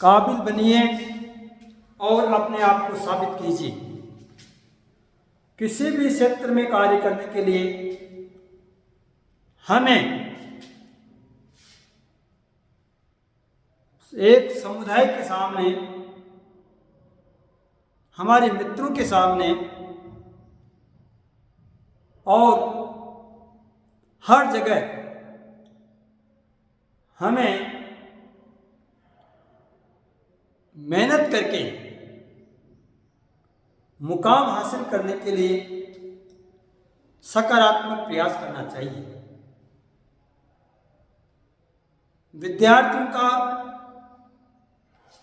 काबिल बनिए और अपने आप को साबित कीजिए। किसी भी क्षेत्र में कार्य करने के लिए हमें एक समुदाय के सामने, हमारे मित्रों के सामने और हर जगह हमें मेहनत करके मुकाम हासिल करने के लिए सकारात्मक प्रयास करना चाहिए। विद्यार्थियों का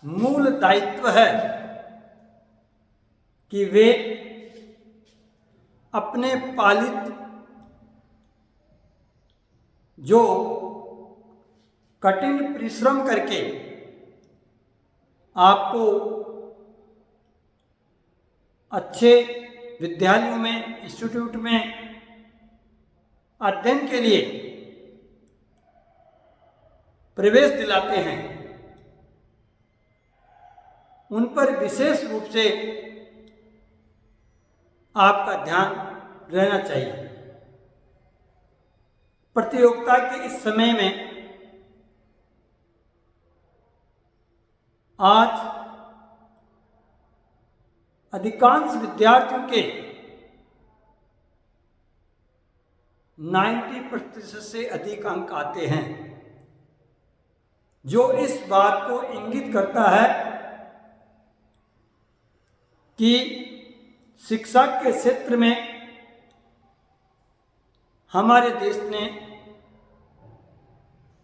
मूल दायित्व है कि वे अपने पालित जो कठिन परिश्रम करके आपको अच्छे विद्यालयों में, इंस्टीट्यूट में अध्ययन के लिए प्रवेश दिलाते हैं, उन पर विशेष रूप से आपका ध्यान रहना चाहिए। प्रतियोगिता के इस समय में आज अधिकांश विद्यार्थियों के 90% से अधिक अंक आते हैं, जो इस बात को इंगित करता है कि शिक्षा के क्षेत्र में हमारे देश ने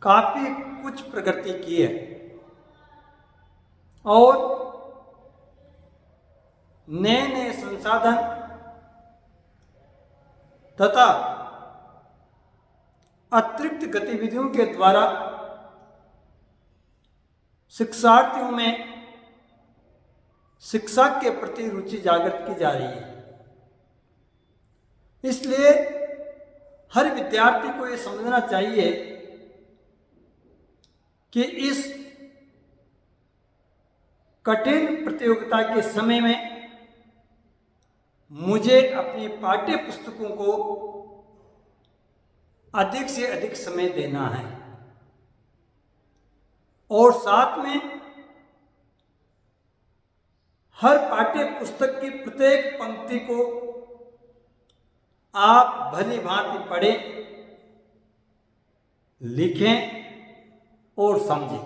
काफी कुछ प्रगति की है और नए नए संसाधन तथा अतिरिक्त गतिविधियों के द्वारा शिक्षार्थियों में शिक्षा के प्रति रुचि जागृत की जा रही है। इसलिए हर विद्यार्थी को ये समझना चाहिए कि इस कठिन प्रतियोगिता के समय में मुझे अपनी पाठ्य पुस्तकों को अधिक से अधिक समय देना है और साथ में हर पाठ्य पुस्तक की प्रत्येक पंक्ति को आप भली भांति पढ़ें, लिखें और समझें।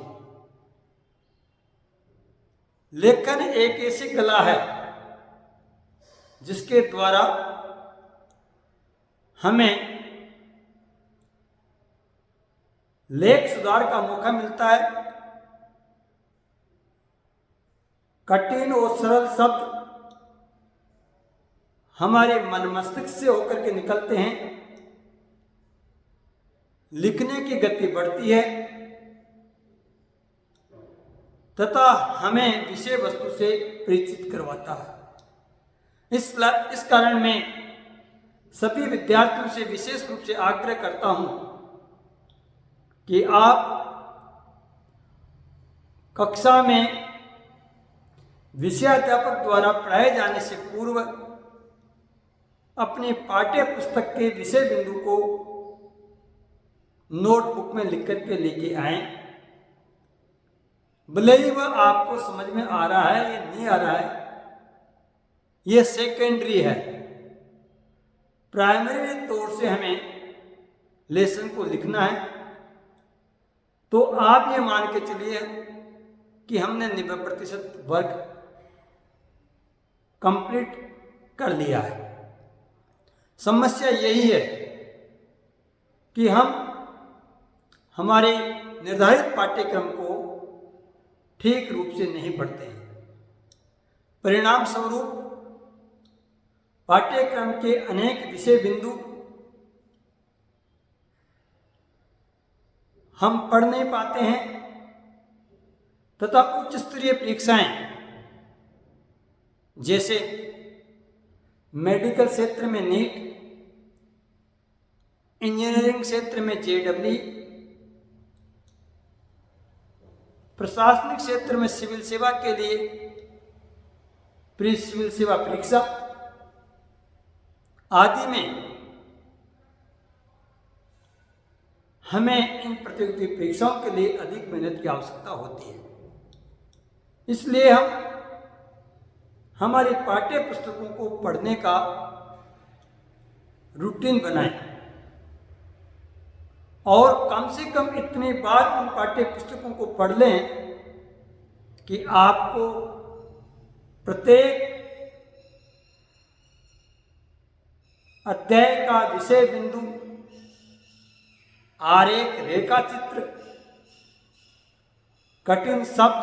लेखन एक ऐसी कला है जिसके द्वारा हमें लेख सुधार का मौका मिलता है। कठिन और सरल शब्द हमारे मन मस्तिष्क से होकर के निकलते हैं, लिखने की गति बढ़ती है तथा हमें विषय वस्तु से परिचित करवाता है। इस कारण मैं सभी विद्यार्थियों से विशेष रूप से आग्रह करता हूं कि आप कक्षा में विषयाध्यापक द्वारा पढ़ाए जाने से पूर्व अपनी पाठ्य पुस्तक के विषय बिंदु को नोटबुक में लिख करके लेके आएं। भले ही वह आपको समझ में आ रहा है या नहीं आ रहा है, यह सेकेंडरी है। प्राइमरी तौर से हमें लेसन को लिखना है, तो आप ये मान के चलिए कि हमने 90% वर्क कंप्लीट कर लिया है। समस्या यही है कि हम हमारे निर्धारित पाठ्यक्रम को ठीक रूप से नहीं पढ़ते हैं। परिणाम स्वरूप पाठ्यक्रम के अनेक विषय बिंदु हम पढ़ नहीं पाते हैं तथा उच्च स्तरीय परीक्षाएं जैसे मेडिकल क्षेत्र में नीट, इंजीनियरिंग क्षेत्र में JEE, प्रशासनिक क्षेत्र में सिविल सेवा के लिए प्री सिविल सेवा परीक्षा आदि में हमें इन प्रतियोगिता परीक्षाओं के लिए अधिक मेहनत की आवश्यकता होती है। इसलिए हम हमारी पाठ्य पुस्तकों को पढ़ने का रूटीन बनाएं और कम से कम इतनी बार उन पाठ्य पुस्तकों को पढ़ लें कि आपको प्रत्येक अध्याय का विषय बिंदु, आरेख, रेखा चित्र, कठिन शब्द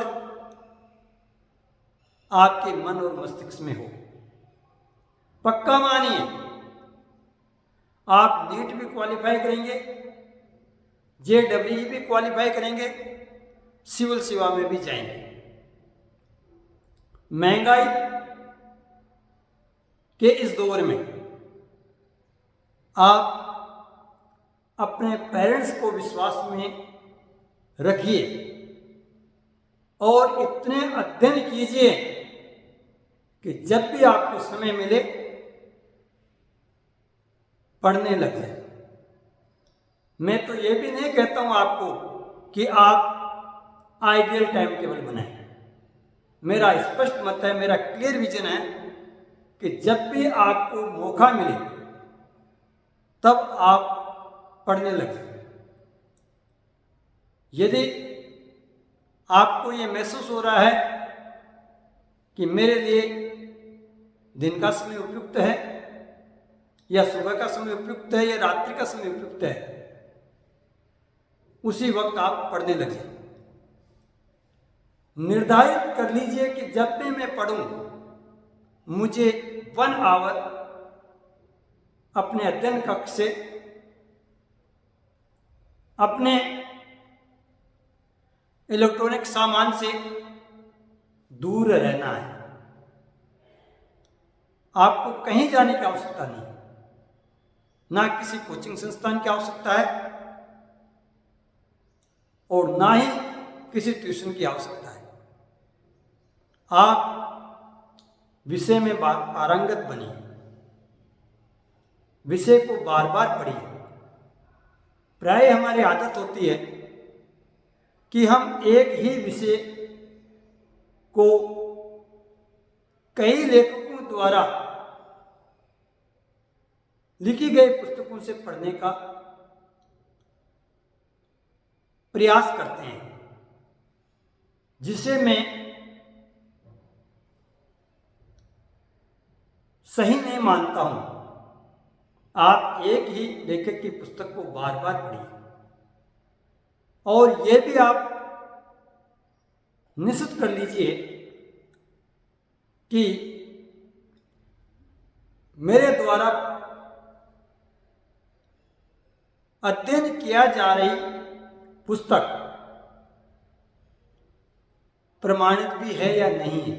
आपके मन और मस्तिष्क में हो। पक्का मानिए, आप नीट भी क्वालिफाई करेंगे, JEE भी क्वालिफाई करेंगे, सिविल सेवा में भी जाएंगे। महंगाई के इस दौर में आप अपने पेरेंट्स को विश्वास में रखिए और इतने अध्ययन कीजिए कि जब भी आपको समय मिले पढ़ने लग जाए। मैं तो ये भी नहीं कहता हूं आपको कि आप आइडियल टाइम टेबल बनाएं। मेरा स्पष्ट मत है, मेरा क्लियर विजन है कि जब भी आपको मौका मिले तब आप पढ़ने लगे। यदि आपको ये महसूस हो रहा है कि मेरे लिए दिन का समय उपयुक्त है या सुबह का समय उपयुक्त है या रात्रि का समय उपयुक्त है, उसी वक्त आप पढ़ने लगे। निर्धारित कर लीजिए कि जब भी मैं पढ़ूं मुझे 1 आवर अपने अध्ययन कक्ष से, अपने इलेक्ट्रॉनिक सामान से दूर रहना है। आपको कहीं जाने की आवश्यकता नहीं, ना किसी कोचिंग संस्थान की आवश्यकता है और ना ही किसी ट्यूशन की आवश्यकता है। आप विषय में पारंगत बनिए, विषय को बार बार पढ़िए। प्राय हमारी आदत होती है कि हम एक ही विषय को कई लेखकों द्वारा लिखी गई पुस्तकों से पढ़ने का प्रयास करते हैं, जिसे मैं सही नहीं मानता हूं। आप एक ही लेखक की पुस्तक को बार बार पढ़िए और यह भी आप निश्चित कर लीजिए कि मेरे द्वारा अध्ययन किया जा रही पुस्तक प्रमाणित भी है या नहीं है,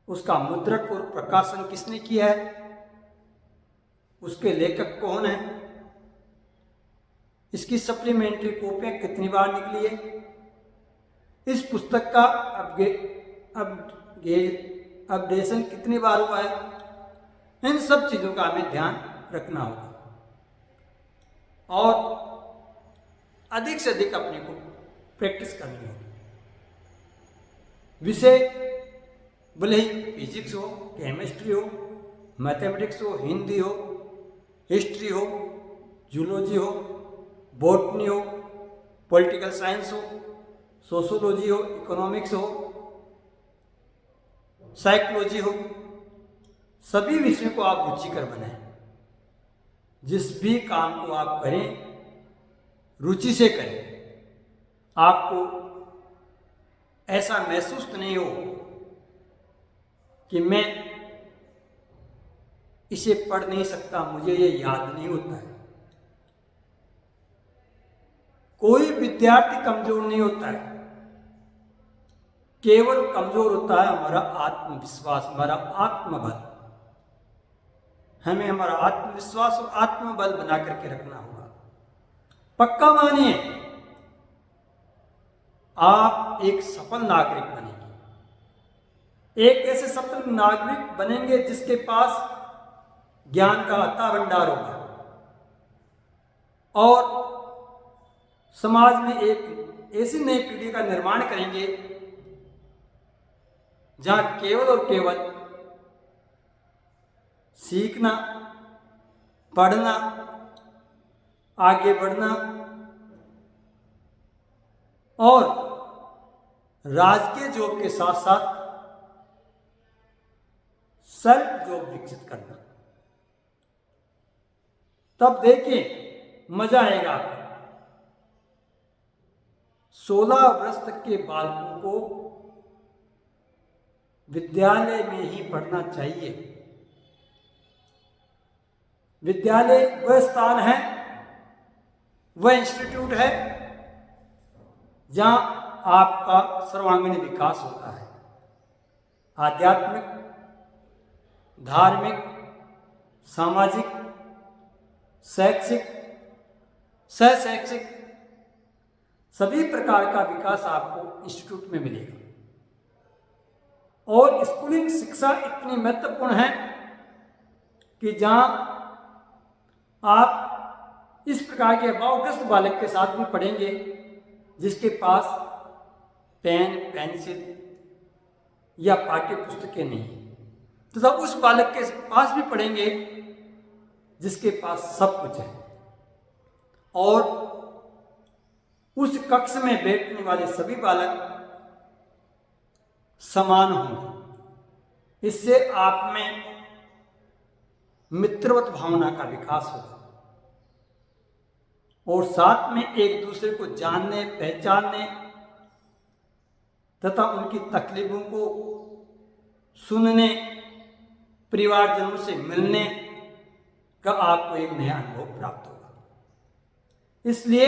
उसका मुद्रक और प्रकाशन किसने किया है, उसके लेखक कौन है, इसकी सप्लीमेंट्री कॉपियां कितनी बार निकली है, इस पुस्तक का अपडेशन कितनी बार हुआ है। इन सब चीज़ों का हमें ध्यान रखना होगा और अधिक से अधिक अपने को प्रैक्टिस करनी होगी। विषय भले ही फिजिक्स हो, केमिस्ट्री हो, मैथमेटिक्स हो, हिंदी हो, हिस्ट्री हो, जूलॉजी हो, बॉटनी हो, पॉलिटिकल साइंस हो, सोशोलॉजी हो, इकोनॉमिक्स हो, साइकोलॉजी हो, सभी विषयों को आप रुचिकर बनाएं। जिस भी काम को आप करें रुचि से करें। आपको ऐसा महसूस तो नहीं हो कि मैं इसे पढ़ नहीं सकता, मुझे ये याद नहीं होता है। कोई विद्यार्थी कमजोर नहीं होता है, केवल कमजोर होता है हमारा आत्मविश्वास, हमारा आत्मबल। हमें हमारा आत्मविश्वास और आत्मबल बना करके रखना होगा। पक्का मानिए, आप एक सफल नागरिक बनेंगे। एक ऐसे सफल नागरिक बनेंगे जिसके पास ज्ञान का अथाह भंडार होगा और समाज में एक ऐसी नई पीढ़ी का निर्माण करेंगे जहां केवल और केवल सीखना, पढ़ना, आगे बढ़ना और राजकीय जॉब के साथ साथ सेल्फ जॉब विकसित करना। तब देखिए मजा आएगा आपको। 16 वर्ष तक के बालकों को विद्यालय में ही पढ़ना चाहिए। विद्यालय वह स्थान है, वह इंस्टीट्यूट है जहां आपका सर्वांगीण विकास होता है। आध्यात्मिक, धार्मिक, सामाजिक, शैक्षिक, सहशैक्षिक सभी प्रकार का विकास आपको इंस्टीट्यूट में मिलेगा। और स्कूलिंग शिक्षा इतनी महत्वपूर्ण है कि जहां आप इस प्रकार के अभावग्रस्त बालक के साथ भी पढ़ेंगे जिसके पास पेन, पेंसिल या पाठ्य पुस्तकें नहीं, तो तब उस बालक के पास भी पढ़ेंगे जिसके पास सब कुछ है। और उस कक्ष में बैठने वाले सभी बालक समान होंगे। इससे आप में मित्रवत भावना का विकास होगा और साथ में एक दूसरे को जानने, पहचानने तथा उनकी तकलीफों को सुनने, परिवारजनों से मिलने का आपको एक नया अनुभव प्राप्त होगा। इसलिए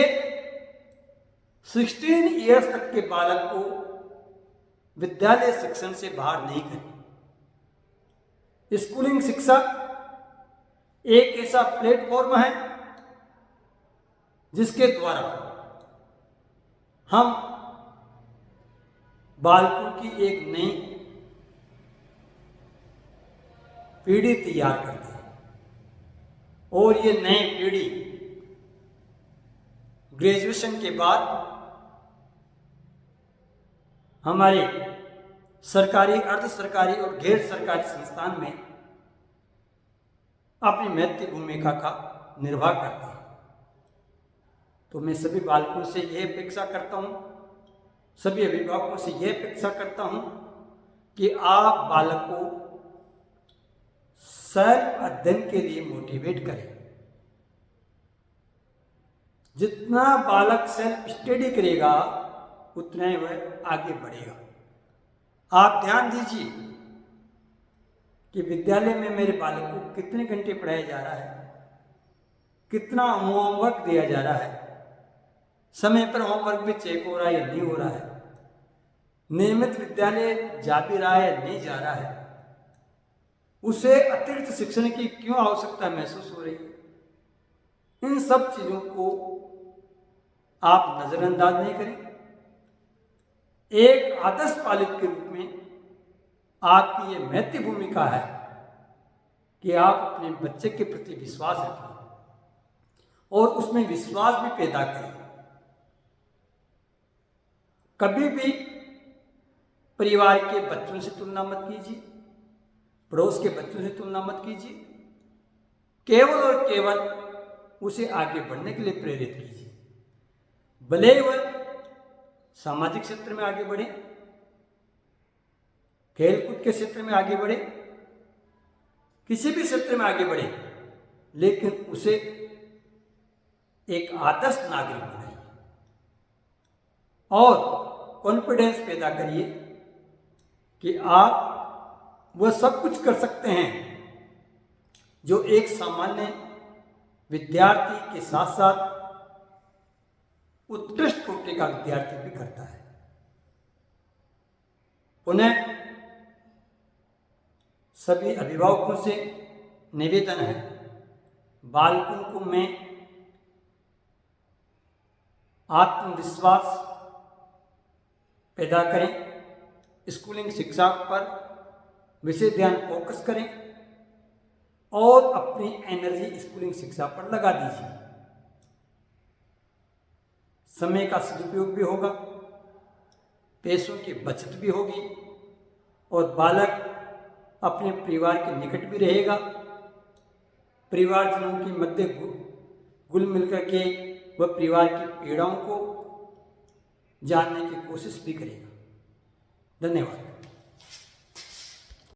16 ईयर्स तक के बालक को विद्यालय शिक्षण से बाहर नहीं करें। स्कूलिंग शिक्षा एक ऐसा प्लेटफॉर्म है जिसके द्वारा हम बालकों की एक नई पीढ़ी तैयार करते हैं और ये नई पीढ़ी ग्रेजुएशन के बाद हमारे सरकारी, अर्ध सरकारी और गैर सरकारी संस्थान में अपनी महत्वपूर्ण भूमिका का निर्वाह करते हैं। तो मैं सभी बालकों से यह अपेक्षा करता हूँ, सभी अभिभावकों से यह अपेक्षा करता हूँ कि आप बालक को सेल्फ अध्ययन के लिए मोटिवेट करें। जितना बालक सेल्फ स्टडी करेगा उतना ही वह आगे बढ़ेगा। आप ध्यान दीजिए कि विद्यालय में मेरे बालक को कितने घंटे पढ़ाया जा रहा है, कितना होमवर्क दिया जा रहा है, समय पर होमवर्क भी चेक हो रहा है या नहीं हो रहा है, नियमित विद्यालय जा भी रहा है या नहीं जा रहा है, उसे अतिरिक्त शिक्षण की क्यों आवश्यकता महसूस हो रही है। इन सब चीजों को आप नजरअंदाज नहीं करें। एक आदर्श पालित के रूप में आपकी ये महत्वपूर्ण भूमिका है कि आप अपने बच्चे के प्रति विश्वास रखें और उसमें विश्वास भी पैदा करें। कभी भी परिवार के बच्चों से तुलना मत कीजिए, पड़ोस के बच्चों से तुलना मत कीजिए। केवल और केवल उसे आगे बढ़ने के लिए प्रेरित कीजिए। भले ही वह सामाजिक क्षेत्र में आगे बढ़े, खेलकूद के क्षेत्र में आगे बढ़े, किसी भी क्षेत्र में आगे बढ़े, लेकिन उसे एक आदर्श नागरिक बनाइए और कॉन्फिडेंस पैदा करिए कि आप वह सब कुछ कर सकते हैं जो एक सामान्य विद्यार्थी के साथ साथ उत्कृष्ट कोटि का विद्यार्थी भी करता है। पुनः सभी अभिभावकों से निवेदन है, बालकों को मैं आत्मविश्वास, पैदा करें। स्कूलिंग शिक्षा पर विशेष ध्यान फोकस करें और अपनी एनर्जी स्कूलिंग शिक्षा पर लगा दीजिए। समय का सदुपयोग भी होगा, पैसों की बचत भी होगी और बालक अपने परिवार के निकट भी रहेगा। परिवारजनों के मध्य घुल मिल करके वह परिवार की पीड़ाओं को जानने की कोशिश भी करेगा। धन्यवाद।